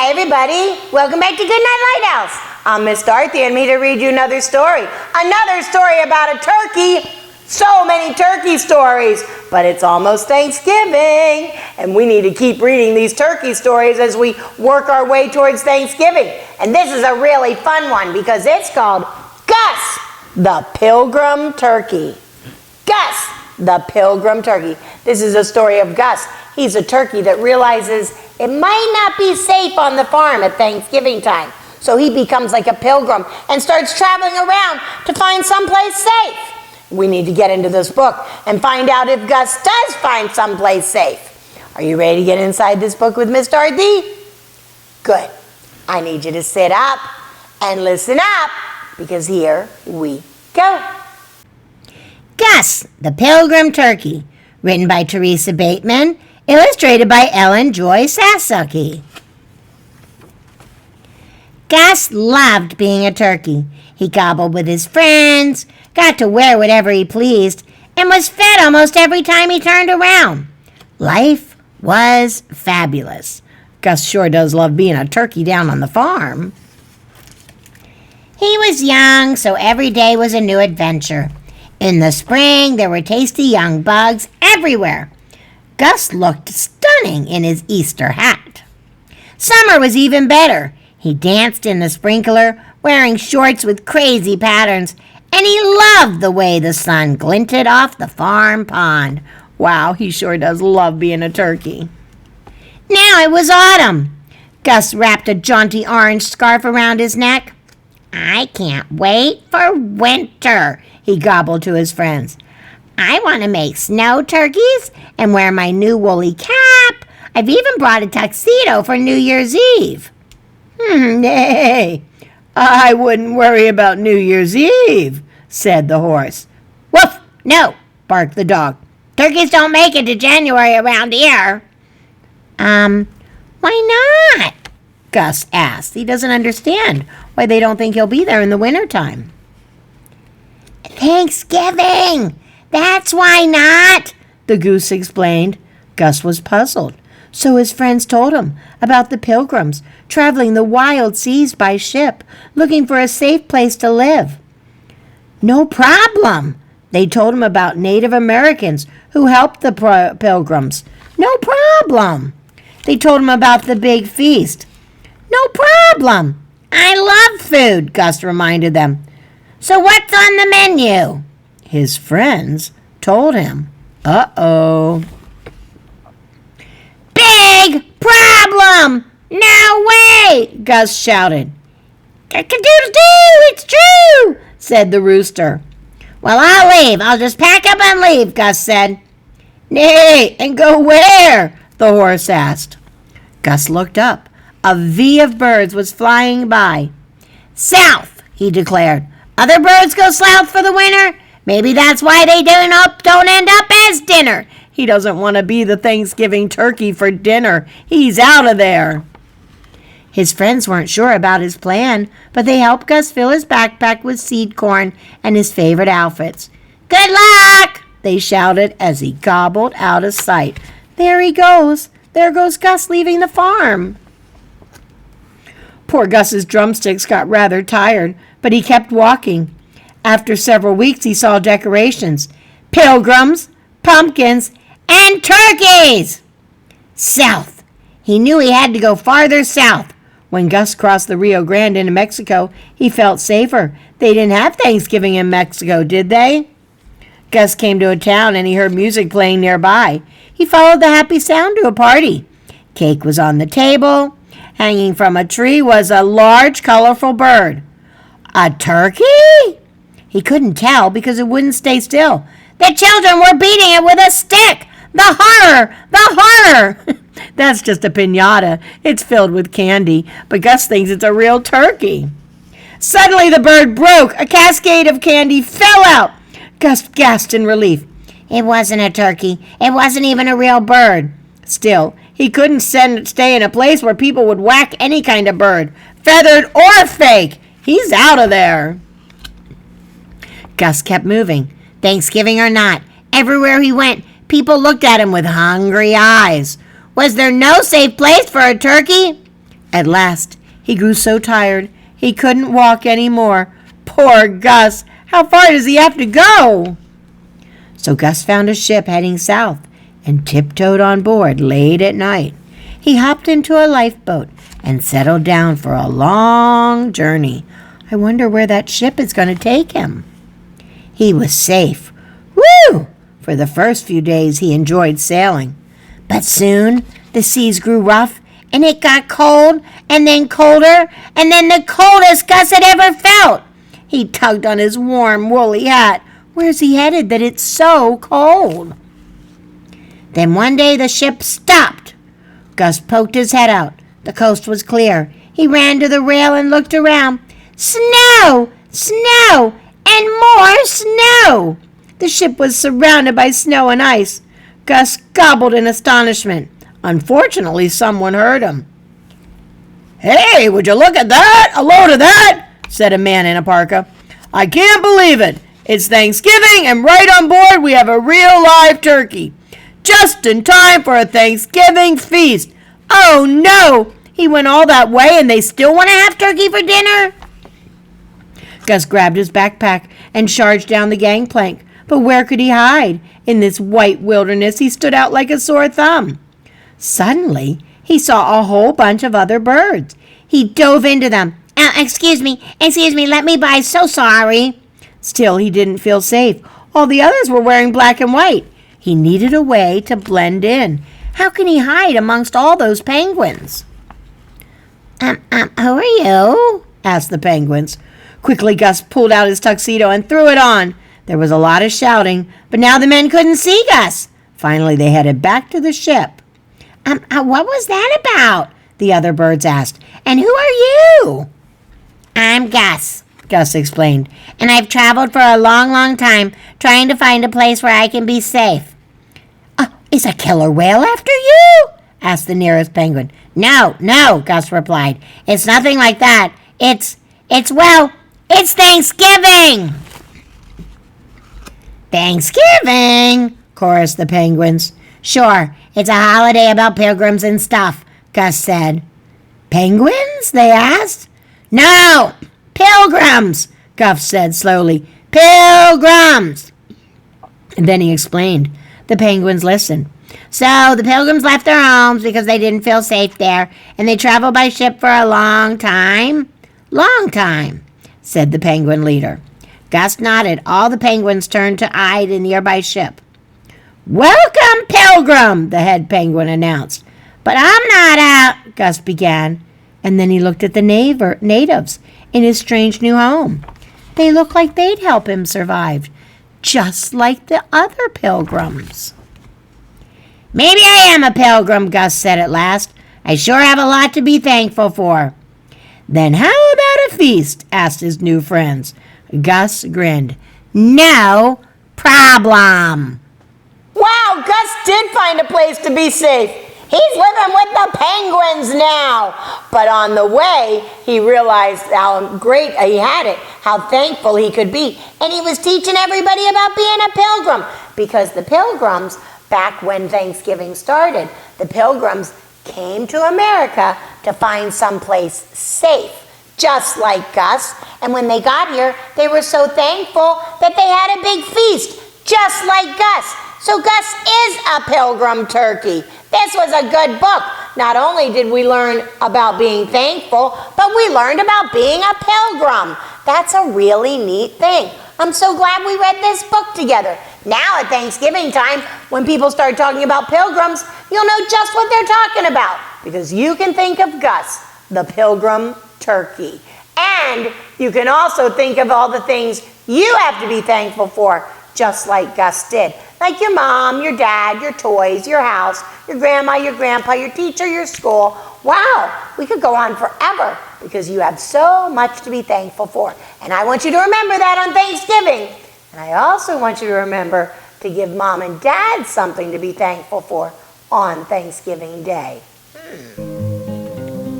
Hi, everybody. Welcome back to Goodnight Lighthouse. I'm Miss Dorothy, and I'm here to read you another story. Another story about a turkey. So many turkey stories, but it's almost Thanksgiving, and we need to keep reading these turkey stories as we work our way towards Thanksgiving. And this is a really fun one because it's called GUS the Pilgrim Turkey. GUS the Pilgrim Turkey. This is a story of Gus. He's a turkey that realizes it might not be safe on the farm at Thanksgiving time. So he becomes like a pilgrim and starts traveling around to find someplace safe. We need to get into this book and find out if Gus does find someplace safe. Are you ready to get inside this book with Miss Dorothy? Good. I need you to sit up and listen up because here we go. Gus the Pilgrim Turkey, written by Teresa Bateman, illustrated by Ellen Joy Sasaki. Gus loved being a turkey. He gobbled with his friends, got to wear whatever he pleased, and was fed almost every time he turned around. Life was fabulous. Gus sure does love being a turkey down on the farm. He was young, so every day was a new adventure. In the spring, there were tasty young bugs everywhere. Gus looked stunning in his Easter hat. Summer was even better. He danced in the sprinkler, wearing shorts with crazy patterns, and he loved the way the sun glinted off the farm pond. Wow, he sure does love being a turkey. Now it was autumn. Gus wrapped a jaunty orange scarf around his neck. I can't wait for winter, he gobbled to his friends. I want to make snow turkeys and wear my new woolly cap. I've even brought a tuxedo for New Year's Eve. Nay, I wouldn't worry about New Year's Eve, said the horse. Woof! No, barked the dog. Turkeys don't make it to January around here. Why not? Gus asked. He doesn't understand why they don't think he'll be there in the wintertime. Thanksgiving! That's why not, the goose explained. Gus was puzzled. So his friends told him about the pilgrims traveling the wild seas by ship, looking for a safe place to live. No problem. They told him about Native Americans who helped the pilgrims. No problem. They told him about the big feast. No problem. I love food, Gus reminded them. So what's on the menu? His friends told him. Uh-oh. Big problem! No way! Gus shouted. Cock-a-doodle-doo! It's true! Said the rooster. Well, I'll leave. I'll just pack up and leave, Gus said. Nay, and go where? The horse asked. Gus looked up. A V of birds was flying by. South, he declared. Other birds go south for the winter? Maybe that's why they don't end up as dinner. He doesn't want to be the Thanksgiving turkey for dinner. He's out of there. His friends weren't sure about his plan, but they helped Gus fill his backpack with seed corn and his favorite outfits. Good luck, they shouted as he gobbled out of sight. There he goes. There goes Gus leaving the farm. Poor Gus's drumsticks got rather tired, but he kept walking. After several weeks, he saw decorations, pilgrims, pumpkins, and turkeys. South. He knew he had to go farther south. When Gus crossed the Rio Grande into Mexico, he felt safer. They didn't have Thanksgiving in Mexico, did they? Gus came to a town and he heard music playing nearby. He followed the happy sound to a party. Cake was on the table. Hanging from a tree was a large, colorful bird. A turkey? He couldn't tell because it wouldn't stay still. The children were beating it with a stick. The horror! The horror! That's just a piñata. It's filled with candy, but Gus thinks it's a real turkey. Suddenly the bird broke. A cascade of candy fell out. Gus gasped in relief. It wasn't a turkey. It wasn't even a real bird. Still, he couldn't stay in a place where people would whack any kind of bird, feathered or fake. He's out of there. Gus kept moving. Thanksgiving or not, everywhere he went, people looked at him with hungry eyes. Was there no safe place for a turkey? At last, he grew so tired he couldn't walk any more. Poor Gus! How far does he have to go? So Gus found a ship heading south and tiptoed on board late at night. He hopped into a lifeboat and settled down for a long journey. I wonder where that ship is going to take him. He was safe. Woo! For the first few days he enjoyed sailing. But soon the seas grew rough and it got cold and then colder and then the coldest Gus had ever felt. He tugged on his warm woolly hat. Where's he headed that it's so cold? Then one day the ship stopped. Gus poked his head out. The coast was clear. He ran to the rail and looked around. Snow! Snow! And more snow! The ship was surrounded by snow and ice. Gus gobbled in astonishment. Unfortunately, someone heard him. "Hey, would you look at that? A load of that!" said a man in a parka. "I can't believe it. It's Thanksgiving, and right on board we have a real live turkey. Just in time for a Thanksgiving feast. Oh, no! He went all that way, and they still want to have turkey for dinner?" Gus grabbed his backpack and charged down the gangplank. But where could he hide? In this white wilderness, he stood out like a sore thumb. Suddenly, he saw a whole bunch of other birds. He dove into them. Excuse me, let me by, so sorry." Still, he didn't feel safe. All the others were wearing black and white. He needed a way to blend in. How can he hide amongst all those penguins? Who are you?" asked the penguins. Quickly, Gus pulled out his tuxedo and threw it on. There was a lot of shouting, but now the men couldn't see Gus. Finally, they headed back to the ship. What was that about?" the other birds asked. "And who are you?" "I'm Gus," Gus explained, "and I've traveled for a long, long time trying to find a place where I can be safe." Is a killer whale after you?" asked the nearest penguin. No, Gus replied. "It's nothing like that. It's Thanksgiving." "Thanksgiving?" chorused the penguins. "Sure, it's a holiday about pilgrims and stuff," Gus said. "Penguins?" they asked. "No, pilgrims," Gus said slowly. "Pilgrims." And then he explained. The penguins listened. "So the pilgrims left their homes because they didn't feel safe there, and they traveled by ship for a long time?" "Long time," said the penguin leader. Gus nodded. All the penguins turned to eye the nearby ship. "Welcome, Pilgrim," the head penguin announced. "But I'm not out," Gus began, and then he looked at the natives in his strange new home. They looked like they'd help him survive, just like the other pilgrims. "Maybe I am a pilgrim," Gus said at last. "I sure have a lot to be thankful for." "Then how about a feast?" asked his new friends. Gus grinned. "No problem." Wow, Gus did find a place to be safe. He's living with the penguins now. But on the way, he realized how great he had it, how thankful he could be. And he was teaching everybody about being a pilgrim. Because the pilgrims, back when Thanksgiving started, the pilgrims came to America to find someplace safe, just like Gus. And when they got here, they were so thankful that they had a big feast, just like Gus. So Gus is a pilgrim turkey. This was a good book. Not only did we learn about being thankful, but we learned about being a pilgrim. That's a really neat thing. I'm so glad we read this book together. Now at Thanksgiving time, when people start talking about pilgrims, you'll know just what they're talking about, because you can think of Gus, the pilgrim turkey. And you can also think of all the things you have to be thankful for, just like Gus did. Like your mom, your dad, your toys, your house, your grandma, your grandpa, your teacher, your school. Wow, we could go on forever because you have so much to be thankful for. And I want you to remember that on Thanksgiving. And I also want you to remember to give mom and dad something to be thankful for on Thanksgiving Day.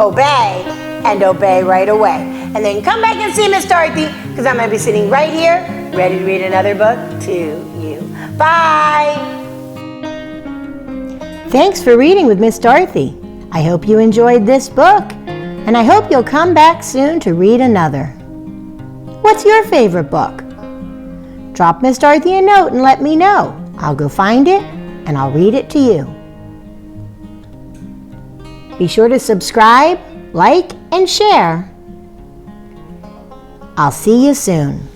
Obey, and obey right away. And then come back and see Miss Dorothy, because I'm going to be sitting right here, ready to read another book to you. Bye! Thanks for reading with Miss Dorothy. I hope you enjoyed this book. And I hope you'll come back soon to read another. What's your favorite book? Drop Miss Dorothy a note and let me know. I'll go find it and I'll read it to you. Be sure to subscribe, like, and share. I'll see you soon.